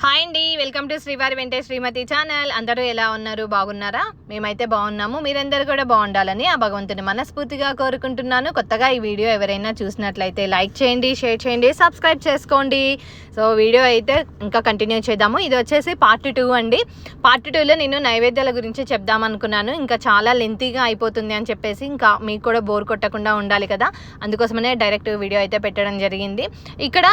Hi అండి, welcome to శ్రీవారి వెంటే శ్రీమతి ఛానల్. అందరూ ఎలా ఉన్నారు? బాగున్నారా? మేమైతే బాగున్నాము. మీరందరూ కూడా బాగుండాలని ఆ భగవంతుని మనస్ఫూర్తిగా కోరుకుంటున్నాను. కొత్తగా ఈ వీడియో ఎవరైనా చూసినట్లయితే లైక్ చేయండి, షేర్ చేయండి, సబ్స్క్రైబ్ చేసుకోండి. సో వీడియో అయితే ఇంకా కంటిన్యూ చేద్దాము. ఇది వచ్చేసి పార్ట్ 2 అండి. పార్ట్ 2లో నేను నైవేద్యాల గురించి చెప్దామనుకున్నాను. ఇంకా చాలా లెంతీగా అయిపోతుంది అని చెప్పేసి, ఇంకా మీకు కూడా బోర్ కొట్టకుండా ఉండాలి కదా, అందుకోసమనే డైరెక్ట్ వీడియో అయితే పెట్టడం జరిగింది. ఇక్కడ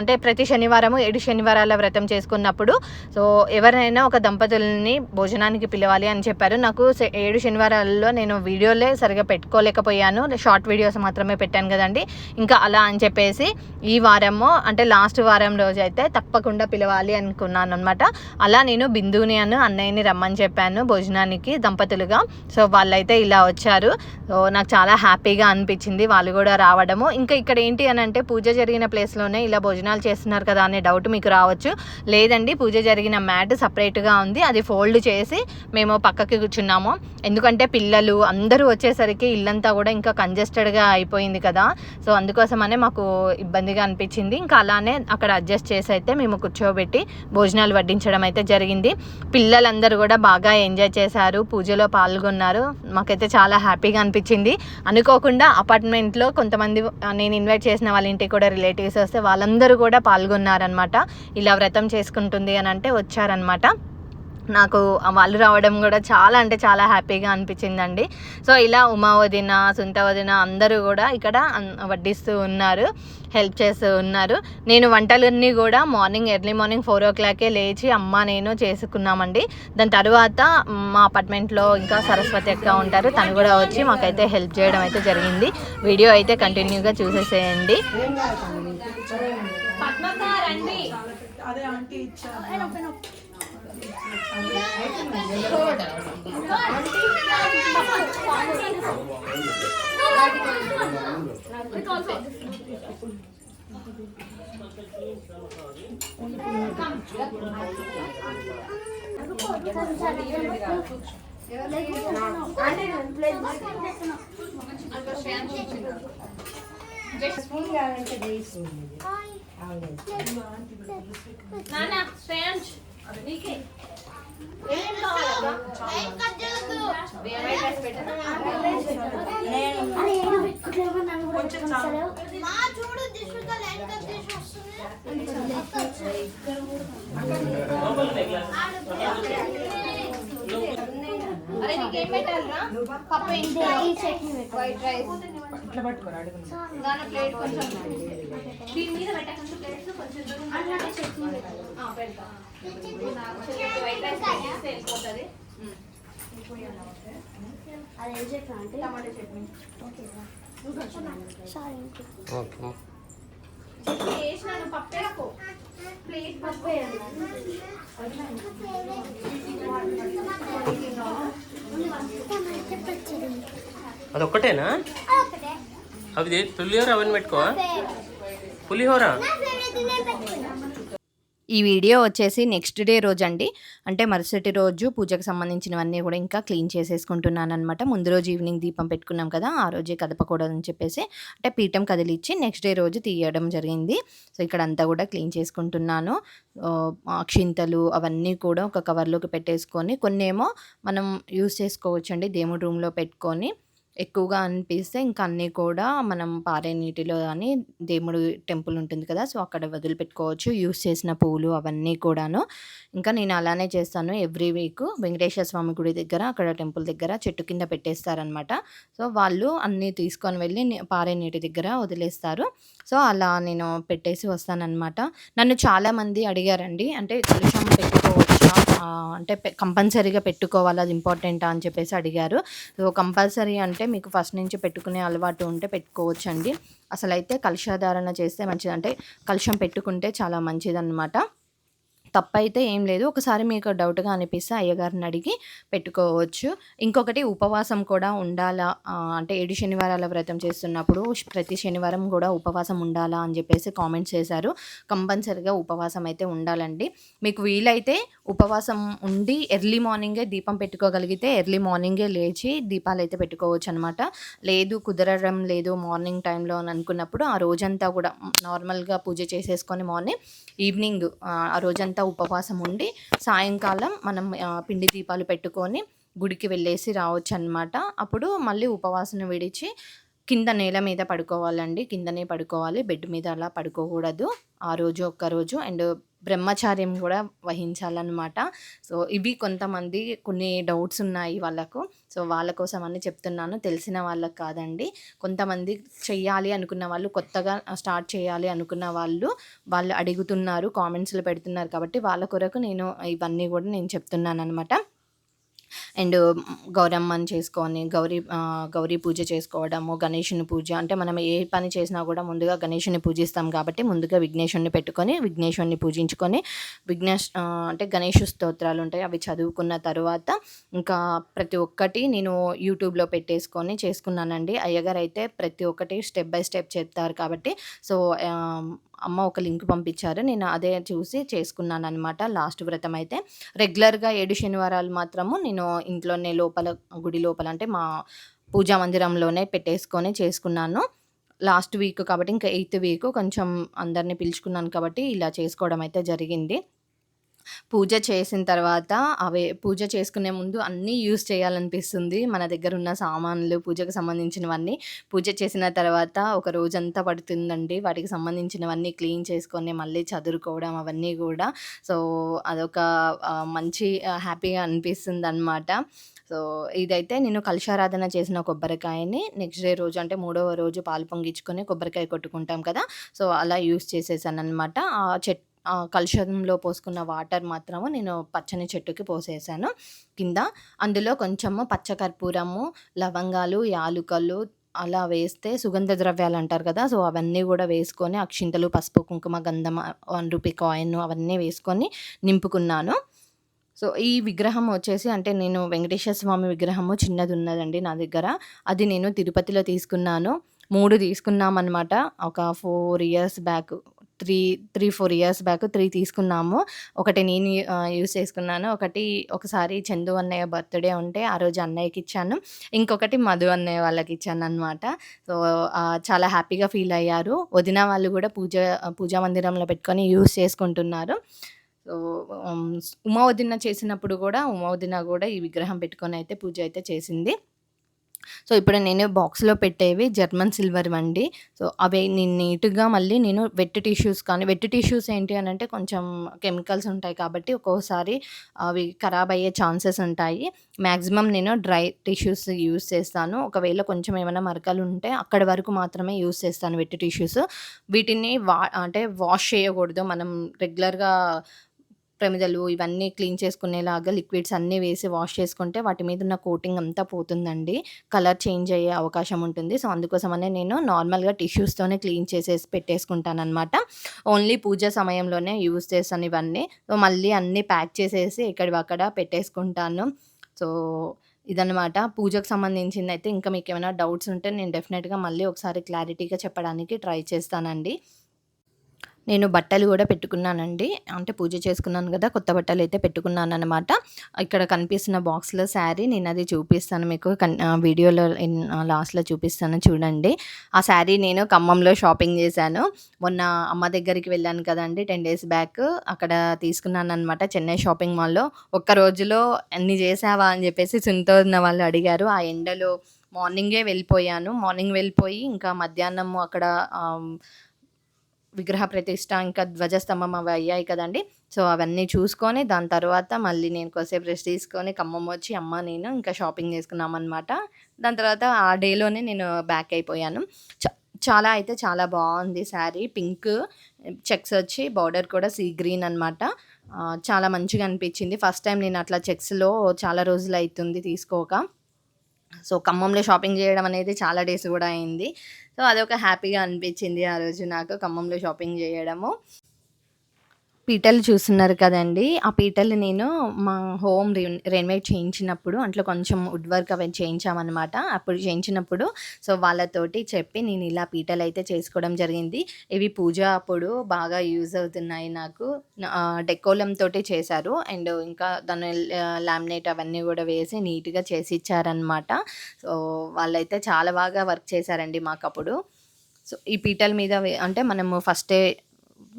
అంటే ప్రతి శనివారము 7 శనివారాల వ్రతం చేసుకున్నప్పుడు సో ఎవరైనా ఒక దంపతులని భోజనానికి పిలవాలి అని చెప్పారు. నాకు 7 శనివారాల్లో నేను వీడియోలే సరిగా పెట్టుకోలేకపోయాను, షార్ట్ వీడియోస్ మాత్రమే పెట్టాను కదండి. ఇంకా అలా అని చెప్పేసి ఈ వారము అంటే లాస్ట్ వారం రోజు అయితే తప్పకుండా పిలవాలి అనుకున్నాను అనమాట. అలా నేను బిందుని అన్నయ్యని రమ్మని చెప్పాను భోజనానికి దంపతులుగా. సో వాళ్ళైతే ఇలా వచ్చారు. సో నాకు చాలా హ్యాపీగా అనిపించింది వాళ్ళు కూడా రావడము. ఇంకా ఇక్కడ ఏంటి అని అంటే, పూజ జరిగిన ప్లేస్లోనే ఇలా భోజనాలు చేస్తున్నారు కదా అనే డౌట్ మీకు రావచ్చు. లేదండి, పూజ జరిగిన మ్యాట్ సపరేట్గా ఉంది, అది ఫోల్డ్ చేసి మేము పక్కకి కూర్చున్నాము. ఎందుకంటే పిల్లలు అందరూ వచ్చేసరికి ఇల్లంతా కూడా ఇంకా కంజెస్టెడ్గా అయిపోయింది కదా, సో అందుకోసమనే మాకు ఇబ్బందిగా అనిపించింది. ఇంకా అలానే అక్కడ అడ్జస్ట్ చేసి అయితే మేము కూర్చోబెట్టి భోజనాలు వడ్డించడం అయితే జరిగింది. పిల్లలందరూ కూడా బాగా ఎంజాయ్ చేశారు, పూజలో పాల్గొన్నారు. మాకైతే చాలా హ్యాపీగా అనిపించింది. అనుకోకుండా అపార్ట్మెంట్లో కొంతమంది నేను ఇన్వైట్ చేసిన వాళ్ళ ఇంటికి కూడా రిలేటివ్స్ వస్తే వాళ్ళందరూ కూడా పాల్గొన్నారనమాట. ఇలా వ్రతం చేసుకుంటుంది అని అంటే వచ్చారనమాట. నాకు వాళ్ళు రావడం కూడా చాలా అంటే చాలా హ్యాపీగా అనిపించిందండి. సో ఇలా ఉమా వదిన, సుంత వదిన అందరూ కూడా ఇక్కడ వడ్డిస్తూ ఉన్నారు, హెల్ప్ చేస్తూ ఉన్నారు. నేను వంటలన్నీ కూడా ఎర్లీ మార్నింగ్ 4 o'clock లేచి అమ్మ నేను చేసుకున్నామండి. దాని తర్వాత మా అపార్ట్మెంట్లో ఇంకా సరస్వతి అక్క ఉంటారు, తను కూడా వచ్చి మాకైతే హెల్ప్ చేయడం అయితే జరిగింది. వీడియో అయితే కంటిన్యూగా చూసేసేయండి. అదే ఆంటీ ఇచ్చారు. అరే నీకేం పెట్టాలరా? పప్పు వైట్ రైస్ ఇట్లా పట్టుకోరా, దాని ప్లేట్ కొంచెం దీని మీద పెట్టకుండా ప్లేట్స్ కొంచెం దూరం చట్నీ పెడతా. వైట్ రైస్ వెళ్ళిపోతుంది. అదేం చట్నీ అంటే టమాటో చట్నీ. వేసినాను పప్పు ప్లేట్ పప్పు అదొక్కటేనా? అవి పులిహోర అవన్నీ పెట్టుకోవా? పులిహోర ఈ వీడియో వచ్చేసి నెక్స్ట్ డే రోజు అండి. అంటే మరుసటి రోజు పూజకు సంబంధించినవన్నీ కూడా ఇంకా క్లీన్ చేసేసుకుంటున్నాను అనమాట. ముందు రోజు ఈవినింగ్ దీపం పెట్టుకున్నాం కదా, ఆ రోజే కదపకూడదని చెప్పేసి అంటే పీఠం కదిలిచ్చి నెక్స్ట్ డే రోజు తీయడం జరిగింది. సో ఇక్కడ అంతా కూడా క్లీన్ చేసుకుంటున్నాను. అక్షింతలు అవన్నీ కూడా ఒక కవర్లోకి పెట్టేసుకొని, కొన్ని ఏమో మనం యూస్ చేసుకోవచ్చండి దేవుడి రూమ్లో పెట్టుకొని. ఎక్కువగా అనిపిస్తే ఇంకా అన్నీ కూడా మనం పారే నీటిలో కానీ దేవుడు టెంపుల్ ఉంటుంది కదా, సో అక్కడ వదిలిపెట్టుకోవచ్చు యూస్ చేసిన పూలు అవన్నీ కూడాను. ఇంకా నేను అలానే చేస్తాను. ఎవ్రీ వీక్ వెంకటేశ్వర స్వామి గుడి దగ్గర అక్కడ టెంపుల్ దగ్గర చెట్టు కింద పెట్టేస్తారనమాట. సో వాళ్ళు అన్నీ తీసుకొని వెళ్ళి పారే నీటి దగ్గర వదిలేస్తారు. సో అలా నేను పెట్టేసి వస్తానన్నమాట. నన్ను చాలామంది అడిగారండి, అంటే కలుషం పెట్టుకోవచ్చా, అంటే కంపల్సరీగా పెట్టుకోవాలి, అది ఇంపార్టెంటా అని చెప్పేసి అడిగారు. సో కంపల్సరీ అంటే మీకు ఫస్ట్ నుంచి పెట్టుకునే అలవాటు ఉంటే పెట్టుకోవచ్చు అండి. అసలు అయితే కలశాధారణ చేస్తే మంచిది, అంటే కలశం పెట్టుకుంటే చాలా మంచిదన్నమాట. తప్పైతే ఏం లేదు. ఒకసారి మీకు డౌట్‌గా అనిపిస్తే అయ్యగారిని అడిగి పెట్టుకోవచ్చు. ఇంకొకటి ఉపవాసం కూడా ఉండాలా, అంటే 7 శనివారాల వ్రతం చేస్తున్నప్పుడు ప్రతి శనివారం గూడా ఉపవాసం ఉండాలా అని జెప్పేసి కామెంట్స్ చేశారు. కంపల్సరీగా ఉపవాసం అయితే ఉండాలండి. మీకు వీలైతే ఉపవాసం ఉండి ఎర్లీ మార్నింగే దీపం పెట్టుకోగలిగితే ఎర్లీ మార్నింగే లేచి దీపాలైతే పెట్టుకోవచ్చనమాట. లేదు కుదరడం లేదు మార్నింగ్ టైంలో అని అనుకున్నప్పుడు ఆ రోజంతా గూడా నార్మల్‌గా పూజ చేసేసుకొని ఈవినింగ్ ఆ రోజంతా ఉపవాసం ఉండి సాయంకాలం మనం పిండి దీపాలు పెట్టుకొని గుడికి వెళ్ళేసి రావచ్చనమాట. అప్పుడు మళ్ళీ ఉపవాసం విడిచి కింద నేల మీద పడుకోవాలండి. కిందనే పడుకోవాలి. బెడ్ మీద అలా పడుకోకూడదు. ఆ రోజు ఒక్కరోజు అండ్ బ్రహ్మచార్యం కూడా వహించాలన్నమాట. సో, ఇవి కొంతమంది కొన్ని డౌట్స్ ఉన్నాయి వాళ్ళకు. సో, వాళ్ళ కోసం అని చెప్తున్నాను. తెలిసిన వాళ్ళకి కాదండి. కొంతమంది చెయ్యాలి అనుకున్న వాళ్ళు, కొత్తగా స్టార్ట్ చేయాలి అనుకున్న వాళ్ళు అడుగుతున్నారు. కామెంట్స్‌లో పెడుతున్నారు కాబట్టి వాళ్ళ కొరకు నేను ఇవన్నీ కూడా నేను చెప్తున్నాననమాట. అండ్ గౌరమ్మని చేసుకొని గౌరీ పూజ చేసుకోవడము, గణేషుని పూజ అంటే మనం ఏ పని చేసినా కూడా ముందుగా గణేషుని పూజిస్తాం కాబట్టి ముందుగా విఘ్నేశ్వరుని పెట్టుకొని విఘ్నేశ్వరుని పూజించుకొని అంటే గణేష స్తోత్రాలు ఉంటాయి అవి చదువుకున్న తర్వాత ఇంకా ప్రతి ఒక్కటి నేను యూట్యూబ్లో పెట్టేసుకొని చేసుకున్నానండి. అయ్యగారు అయితే ప్రతి ఒక్కటి స్టెప్ బై స్టెప్ చెప్తారు కాబట్టి సో అమ్మ ఒక లింక్ పంపించారు. నేను అదే చూసి చేసుకున్నాననమాట. లాస్ట్ వ్రతం అయితే రెగ్యులర్‌గా 7 శనివారాలు మాత్రము నేను ఇంట్లోనే గుడి లోపల అంటే మా పూజా మందిరంలోనే పెట్టేసుకొని చేసుకున్నాను. లాస్ట్ వీక్ కాబట్టి ఇంకా 8థ్ వీక్ కొంచెం అందరిని పిలుచుకున్నాను కాబట్టి ఇలా చేసుకోవడం అయితే జరిగింది. పూజ చేసిన తర్వాత పూజ చేసుకునే ముందు అన్నీ యూజ్ చేయాలనిపిస్తుంది. మన దగ్గరున్న సామాన్లు, పూజకు సంబంధించినవన్నీ. పూజ చేసిన తర్వాత ఒక రోజంతా పడుతుందండి. వాటికి సంబంధించినవన్నీ క్లీన్ చేసుకొని, మళ్ళీ చదురుకోవడం అవన్నీ గూడా. సో, అదొక మంచి హ్యాపీగా అనిపిస్తుందనమాట. సో, ఇదైతే నేను కలశారాధన చేసిన కొబ్బరికాయని నెక్స్ట్ డే రోజు అంటే మూడవ రోజు పాలు పొంగించుకొని కొబ్బరికాయ కొట్టుకుంటాం కదా! సో, అలా యూజ్ చేసేసాననమాట. కలశంలో పోసుకున్న వాటర్ మాత్రము నేను పచ్చని చెట్టుకి పోసేసాను కింద. అందులో కొంచెము పచ్చకర్పూరము, లవంగాలు, యాలుకలు అలా వేస్తే సుగంధ ద్రవ్యాలు అంటారు కదా! సో, అవన్నీ గూడా వేసుకొని అక్షింతలు, పసుపు, కుంకుమ, గంధం, రూ. 1 కాయిన్ అవన్నీ వేసుకొని నింపుకున్నాను. సో, ఈ విగ్రహం వచ్చేసి అంటే నేను వెంకటేశ్వర స్వామి విగ్రహము చిన్నదున్నదండి నా దగ్గర. అది నేను తిరుపతిలో తీసుకున్నాను. 3 తీసుకున్నామనమాట. ఒక 4 ఇయర్స్ బ్యాక్. 4 ఇయర్స్ బ్యాక్ 3 తీసుకున్నాము. ఒకటి నేను యూజ్ చేసుకున్నాను. ఒకసారి చందు అన్నయ్య బర్త్‌డే ఉంటే ఆ రోజు అన్నయ్యకిచ్చాను. ఇంకొకటి మధు అన్నయ్య వాళ్ళకిచ్చాననమాట. సో, చాలా హ్యాపీగా ఫీల్ అయ్యారు. వదిన వాళ్ళు గూడా పూజా మందిరంలో పెట్టుకొని యూజ్ చేసుకుంటున్నారు. సో, ఉమా వదిన చేసినప్పుడు గూడా ఉమా వదిన గూడా ఈ విగ్రహం పెట్టుకొనైతే పూజ అయితే చేసింది. సో, ఇప్పుడు నేను బాక్స్‌లో పెట్టేవి జర్మన్ సిల్వర్‌వండి. సో, అవి నేను నీట్‌గా మళ్ళీ నేను వెట్ టిష్యూస్ ఏంటి అనంటే కొంచెం కెమికల్స్ ఉంటాయి కాబట్టి ఒక్కోసారి అవి ఖరాబ్ అయ్యే ఛాన్సెస్ ఉంటాయి. మాక్సిమం నేను డ్రై టిష్యూస్ యూజ్ చేస్తాను. ఒకవేళ కొంచెం ఏమైనా మరకలుంటే అక్కడి వరకు మాత్రమే యూజ్ చేస్తాను వెట్ టిష్యూస్. వీటిని అంటే వాష్ చేయకూడదు. మనం రెగ్యులర్‌గా ప్రమిదలు ఇవన్నీ క్లీన్ చేసుకునేలాగా లిక్విడ్స్ అన్నీ వేసి వాష్ చేసుకుంటే వాటి మీద ఉన్న కోటింగ్ అంతా పోతుందండి. కలర్ చేంజ్ అయ్యే అవకాశం ఉంటుంది. సో, అందుకోసమనే నేను నార్మల్‌గా టిష్యూస్‌తోనే క్లీన్ చేసేసి పెట్టేసుకుంటాననమాట. ఓన్లీ పూజ సమయంలోనే యూజ్ చేస్తాను ఇవన్నీ. సో, మళ్ళీ అన్నీ ప్యాక్ చేసేసి ఎక్కడివక్కడ పెట్టేసుకుంటాను. సో, ఇదనమాట. పూజకు సంబంధించిందయితే ఇంకా మీకేమైనా డౌట్స్ ఉంటే నేను డెఫినెట్‌గా మళ్ళీ ఒకసారి క్లారిటీగా చెప్పడానికి ట్రై చేస్తానండి. నేను బట్టలు గూడా పెట్టుకున్నానండి. అంటే పూజ చేసుకున్నాను గదా! కొత్త బట్టలైతే పెట్టుకున్నాననమాట. ఇక్కడ కనిపిస్తున్న బాక్స్‌లో శారీ నేనది చూపిస్తాను మీకు. వీడియోలో లాస్ట్‌లో చూపిస్తాను చూడండి. ఆ శారీ నేను ఖమ్మంలో షాపింగ్ చేశాను. మొన్న అమ్మ దగ్గరికి వెళ్ళాను కదండీ 10 డేస్ బ్యాక్. అక్కడ తీసుకున్నాననమాట చెన్నై షాపింగ్ మాల్‌లో. ఒక్క రోజులో అన్ని చేశావా అని జెప్పేసి సునితో ఉన్న వాళ్ళు అడిగారు. ఆ ఎండలో మార్నింగే వెళ్ళిపోయాను. మార్నింగ్ వెళ్ళిపోయి ఇంకా మధ్యాహ్నం అక్కడ విగ్రహ ప్రతిష్ఠ, ఇంకా ధ్వజస్తంభం అవి అయ్యాయి కదండీ! సో, అవన్నీ చూసుకొని దాని తర్వాత మళ్ళీ నేను కొద్దిసేపు రెస్ట్ తీసుకొని ఖమ్మం వచ్చి అమ్మ, నేను ఇంకా షాపింగ్ చేసుకున్నామనమాట. దాని తర్వాత ఆ డేలోనే నేను బ్యాక్ అయిపోయాను. చాలా అయితే చాలా బావుంది శారీ. పింక్ చెక్స్ వచ్చి బార్డర్ కూడా సీ గ్రీన్ అనమాట. చాలా మంచిగా అనిపించింది. ఫస్ట్ టైం నేను అట్లా చెక్స్‌లో చాలా రోజులైతుంది తీసుకోక. సో, ఖమ్మంలో షాపింగ్ చేయడం అనేది చాలా డేస్ గూడా అయింది. సో, అదొక హ్యాపీగా అనిపించింది ఆ రోజు నాకు ఖమ్మంలో షాపింగ్ చేయడము. పీటలు చూస్తున్నారు కదండీ! ఆ పీటలు నేను మా హోమ్ రెనోవేట్ చేయించినప్పుడు అంట్లో కొంచెం వుడ్ వర్క్ అవి చేయించామనమాట. అప్పుడు చేయించినప్పుడు వాళ్ళతోటి చెప్పి నేను ఇలా పీటలైతే చేసుకోవడం జరిగింది. ఇవి పూజ అప్పుడు బాగా యూజ్ అవుతున్నాయి నాకు. డెకోలం తోటి చేశారు. అండ్ ఇంకా దాన్ని లామినేట్ అవన్నీ గూడా వేసి నీట్‌గా చేసిచ్చారనమాట. సో, వాళ్ళైతే చాలా బాగా వర్క్ చేశారండి మాకప్పుడు. ఈ పీటల మీద అంటే మనము ఫస్టే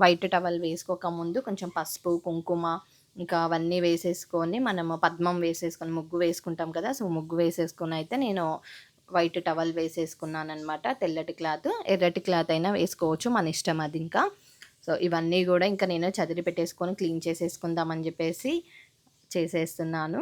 వైట్ టవల్ వేసుకోకముందు కొంచెం పసుపు, కుంకుమ ఇంకా అవన్నీ వేసేసుకొని మనము పద్మం వేసేసుకొని ముగ్గు వేసుకుంటాం కదా! ముగ్గు వేసేసుకొనైతే నేను వైట్ టవల్ వేసేసుకున్నాననమాట. తెల్లటి క్లాత్, ఎర్రటి క్లాత్ అయినా వేసుకోవచ్చు. మన ఇష్టం అది ఇంకా. ఇవన్నీ గూడా ఇంకా నేను చదిరి పెట్టేసుకొని క్లీన్ చేసేసుకుందామని జెప్పేసి చేసేస్తున్నాను.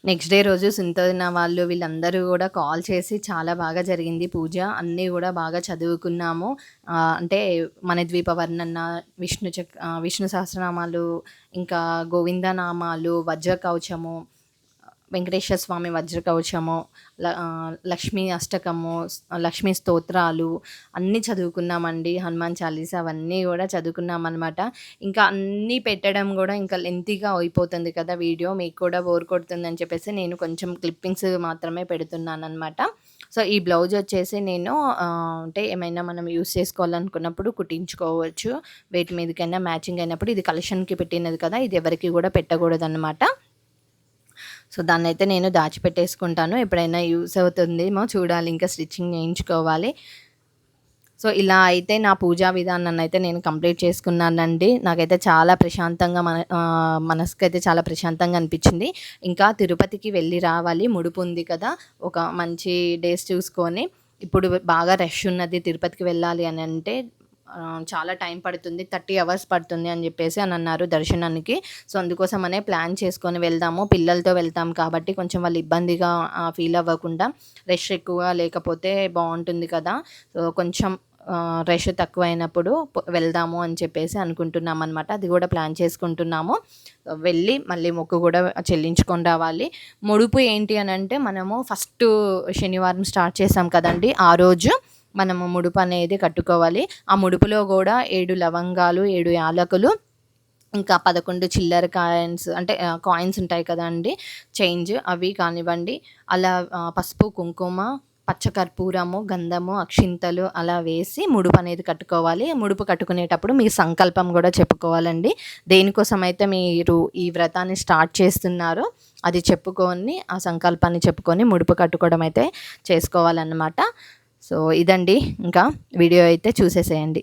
నెక్స్ట్ డే రోజు సుంతోదిన వాళ్ళు వీళ్ళందరూ గూడా కాల్ చేసి చాలా బాగా జరిగింది పూజ. అన్నీ గూడా బాగా చదువుకున్నాము. అంటే మన ద్వీప వర్ణన, విష్ణు సహస్రనామాలు, ఇంకా గోవింద నామాలు, వజ్ర కవచము, వెంకటేశ్వర స్వామి వజ్ర కవచము, లక్ష్మీ అష్టకము, లక్ష్మీ స్తోత్రాలు అన్నీ చదువుకున్నామండి. హనుమాన్ చాలీసా అవన్నీ గూడా చదువుకున్నామనమాట. ఇంకా అన్నీ పెట్టడం గూడా ఇంకా లెంతీగా అయిపోతుంది కదా వీడియో. మీకు కూడా బోర్ కొడుతుందని చెప్పేసి నేను కొంచెం క్లిప్పింగ్స్ మాత్రమే పెడుతున్నాననమాట. ఈ బ్లౌజ్ వచ్చేసి నేను అంటే ఏమైనా మనం యూజ్ చేసుకోవాలనుకున్నప్పుడు కుట్టించుకోవచ్చు. వేటి మీదకైనా మ్యాచింగ్ అయినప్పుడు. ఇది కలెక్షన్‌కి పెట్టినది కదా! ఇది ఎవరికీ గూడా పెట్టకూడదనమాట. దాన్నైతే నేను దాచిపెట్టేసుకుంటాను. ఎప్పుడైనా యూజ్ అవుతుందేమో చూడాలి. ఇంకా స్టిచ్చింగ్ చేయించుకోవాలి. ఇలా అయితే నా పూజా విధానాన్నయితే నేను కంప్లీట్ చేసుకున్నానండి. నాకైతే చాలా ప్రశాంతంగా మనసుకైతే చాలా ప్రశాంతంగా అనిపించింది. ఇంకా తిరుపతికి వెళ్ళి రావాలి. ముడుపు ఉంది కదా! ఒక మంచి డేస్ చూసుకొని. ఇప్పుడు బాగా రష్ ఉన్నది. తిరుపతికి వెళ్ళాలి అని అంటే చాలా టైం పడుతుంది. 30 అవర్స్ పడుతుంది అని చెప్పేసి అన్నారు దర్శనానికి. అందుకోసమనే ప్లాన్ చేసుకొని వెళ్దాము. పిల్లలతో వెళ్తాం కాబట్టి కొంచెం వాళ్ళు ఇబ్బందిగా ఫీల్ అవ్వకుండా రష్ ఎక్కువగా లేకపోతే బావుంటుంది కదా! కొంచెం రష్ తక్కువైనప్పుడు వెళ్దాము అని చెప్పేసి అనుకుంటున్నామనమాట. అది కూడా ప్లాన్ చేసుకుంటున్నాము. వెళ్ళి మళ్ళీ మొక్కు కూడా చెల్లించుకొని రావాలి. ముడుపు ఏంటి అనంటే మనము ఫస్ట్ శనివారం స్టార్ట్ చేసాం కదండీ! ఆ రోజు మనము ముడుపు అనేది కట్టుకోవాలి. ఆ ముడుపులో గూడా 7 లవంగాలు, 7 యాలకులు, ఇంకా 11 చిల్లర కాయిన్స్ అంటే కాయిన్స్ ఉంటాయి కదండీ! చేంజ్ అవి కానివ్వండి. అలా పసుపు, కుంకుమ, పచ్చకర్పూరము, గంధము, అక్షింతలు అలా వేసి ముడుపు అనేది కట్టుకోవాలి. ముడుపు కట్టుకునేటప్పుడు మీ సంకల్పం గూడా చెప్పుకోవాలండి. దేనికోసమైతే మీరు ఈ వ్రతాన్ని స్టార్ట్ చేస్తున్నారో అది చెప్పుకొని, ఆ సంకల్పాన్ని చెప్పుకొని ముడుపు కట్టుకోవడం అయితే చేసుకోవాలన్నమాట. ఇదండి. ఇంకా వీడియో అయితే చూసేసేయండి.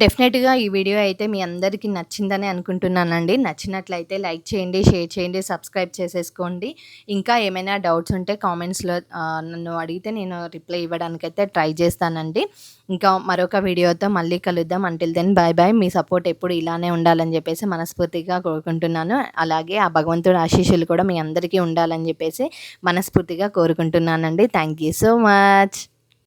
డెఫినెట్‌గా ఈ వీడియో అయితే మీ అందరికీ నచ్చిందని అనుకుంటున్నానండి. నచ్చినట్లయితే లైక్ చేయండి, షేర్ చేయండి, సబ్స్క్రైబ్ చేసేసుకోండి. ఇంకా ఏమైనా డౌట్స్ ఉంటే కామెంట్స్‌లో నన్ను అడిగితే నేను రిప్లై ఇవ్వడానికైతే ట్రై చేస్తానండి. ఇంకా మరొక వీడియోతో మళ్ళీ కలుద్దాం. Until then bye bye. మీ సపోర్ట్ ఎప్పుడు ఇలానే ఉండాలని చెప్పేసి మనస్ఫూర్తిగా కోరుకుంటున్నాను. అలాగే ఆ భగవంతుడి ఆశీస్సులు కూడా మీ అందరికీ ఉండాలని చెప్పేసి మనస్ఫూర్తిగా కోరుకుంటున్నానండి. Thank you so much.